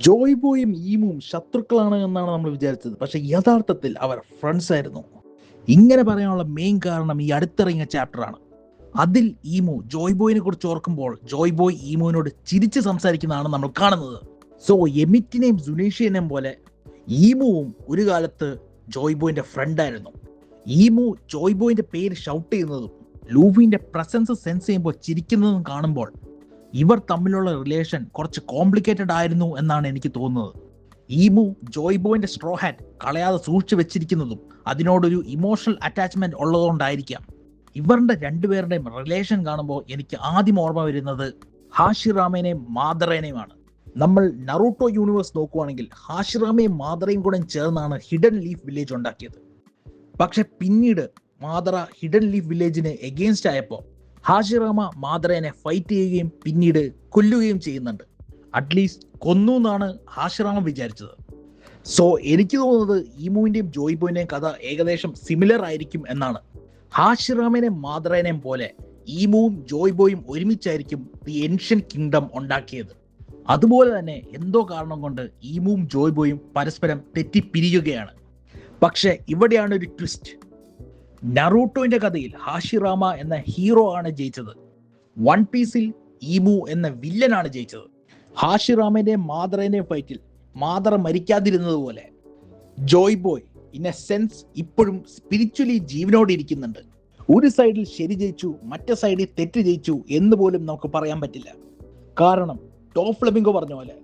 ജോയ് ബോയും ഈമും ശത്രുക്കളാണ് എന്നാണ് നമ്മൾ വിചാരിച്ചത്. പക്ഷെ യഥാർത്ഥത്തിൽ അവർ ഫ്രണ്ട്സ് ആയിരുന്നു. ഇങ്ങനെ പറയാനുള്ള മെയിൻ കാരണം ഈ അടുത്തിറങ്ങിയ ചാപ്റ്ററാണ്. അതിൽ ഈമു ജോയ് ബോയിനെ കുറിച്ച് ഓർക്കുമ്പോൾ ജോയ് ബോയ് ഈമുവിനോട് ചിരിച്ച് സംസാരിക്കുന്നതാണ് നമ്മൾ കാണുന്നത്. സോ എമിറ്റിനെയും സുനീഷിനെയും പോലെ ഈമുവും ഒരു കാലത്ത് ജോയ് ബോയിന്റെ ഫ്രണ്ടായിരുന്നു. ഈമു ജോയ് ബോയിന്റെ പേര് ഷൗട്ട് ചെയ്യുന്നതും ലൂഫിന്റെ പ്രസൻസ് സെൻസ് ചെയ്യുമ്പോൾ ചിരിക്കുന്നതും കാണുമ്പോൾ ഇവർ തമ്മിലുള്ള റിലേഷൻ കുറച്ച് കോംപ്ലിക്കേറ്റഡ് ആയിരുന്നു എന്നാണ് എനിക്ക് തോന്നുന്നത്. ഈമു ജോയ് ബോയിന്റെ സ്ട്രോ ഹാറ്റ് കളയാതെ സൂക്ഷിച്ചു വെച്ചിരിക്കുന്നതും അതിനോടൊരു ഇമോഷണൽ അറ്റാച്ച്മെന്റ് ഉള്ളതുകൊണ്ടായിരിക്കാം. ഇവരുടെ രണ്ടുപേരുടെയും റിലേഷൻ കാണുമ്പോൾ എനിക്ക് ആദ്യം ഓർമ്മ വരുന്നത് ഹാഷിറാമേനെയും മാദറേനെയുമാണ്. നമ്മൾ നറൂട്ടോ യൂണിവേഴ്സ് നോക്കുവാണെങ്കിൽ ഹാഷിറാമയും മാദറയും കൂടെ ചേർന്നാണ് ഹിഡൻ ലീഫ് വില്ലേജ് ഉണ്ടാക്കിയത്. പക്ഷെ പിന്നീട് മാദറ ഹിഡൻ ലീഫ് വില്ലേജിന് എഗെയിൻസ്റ്റ് ആയപ്പോൾ ഹാഷിറാമ മാദറേനെ ഫൈറ്റ് ചെയ്യുകയും പിന്നീട് കൊല്ലുകയും ചെയ്യുന്നുണ്ട്. അറ്റ്ലീസ്റ്റ് കൊന്നു എന്നാണ് ഹാഷിറാമ വിചാരിച്ചത്. സോ എനിക്ക് തോന്നുന്നത് ഈമുവിൻ്റെയും ജോയ് ബോയിൻ്റെയും കഥ ഏകദേശം സിമിലർ ആയിരിക്കും എന്നാണ്. ഹാഷിറാമേനെയും മാദറേനെയും പോലെ ഈമുവും ജോയ് ബോയും ഒരുമിച്ചായിരിക്കും ദി ഏൻഷ്യൻ കിങ്ഡം ഉണ്ടാക്കിയത്. അതുപോലെ തന്നെ എന്തോ കാരണം കൊണ്ട് ഈമുവും ജോയ് ബോയും പരസ്പരം തെറ്റിപ്പിരിയുകയാണ്. പക്ഷെ ഇവിടെയാണ് ഒരു ട്വിസ്റ്റ്. നറൂട്ടോന്റെ കഥയിൽ ഹാഷിറാമ എന്ന ഹീറോ ആണ് ജയിച്ചത്. വൺ പീസിൽ ഈമു എന്ന വില്ലനാണ് ജയിച്ചത്. ഹാഷിറാമേന്റെയും മാദറേന്റെയും ഫൈറ്റിൽ മാദറ മരിക്കാതിരുന്നതുപോലെ Joy Boy in a sense ഇപ്പോഴും സ്പിരിച്വലി ജീവനോടെ ഇരിക്കുന്നുണ്ട്. ഒരു സൈഡിൽ ശരി ജയിച്ചു, മറ്റേ സൈഡിൽ തെറ്റ് ജയിച്ചു എന്ന് പോലും നമുക്ക് പറയാൻ പറ്റില്ല. കാരണം ടോപ്പ് ഫ്ലെമിംഗോ പറഞ്ഞ പോലെ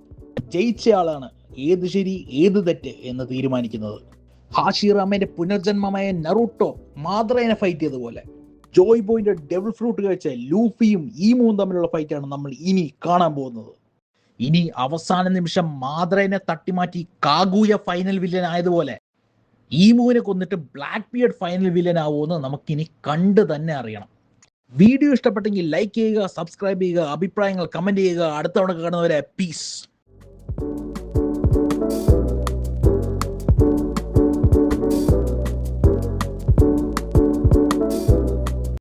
ജയിച്ചയാളാണ് ഏത് ശരി ഏത് തെറ്റ് എന്ന് തീരുമാനിക്കുന്നത്. ഹാഷിറാമേന്റെ പുനർജന്മമായ നറൂട്ടോ മാദറേനെ ഫൈറ്റ് ചെയ്തതുപോലെ ജോയ് ബോയിന്റെ ഡെവിൾ ഫ്രൂട്ട് കഴിച്ച ലൂഫിയും ഈമുവും തമ്മിലുള്ള ഫൈറ്റാണ് നമ്മൾ ഇനി കാണാൻ പോകുന്നത്. ഇനി അവസാന നിമിഷം മാദറേനെ തട്ടിമാറ്റി കാഗൂയ ഫൈനൽ വില്ലൻ ആയതുപോലെ ഈമുവിനെ കൊന്നിട്ട് ബ്ലാക്ക് ബിയർഡ് ഫൈനൽ വില്ലൻ ആവുമെന്ന് നമുക്കിനി കണ്ടു തന്നെ അറിയണം. വീഡിയോ ഇഷ്ടപ്പെട്ടെങ്കിൽ ലൈക്ക് ചെയ്യുക, സബ്സ്ക്രൈബ് ചെയ്യുക, അഭിപ്രായങ്ങൾ കമന്റ് ചെയ്യുക. അടുത്ത തവണ കാണുന്നവരെ പീസ്.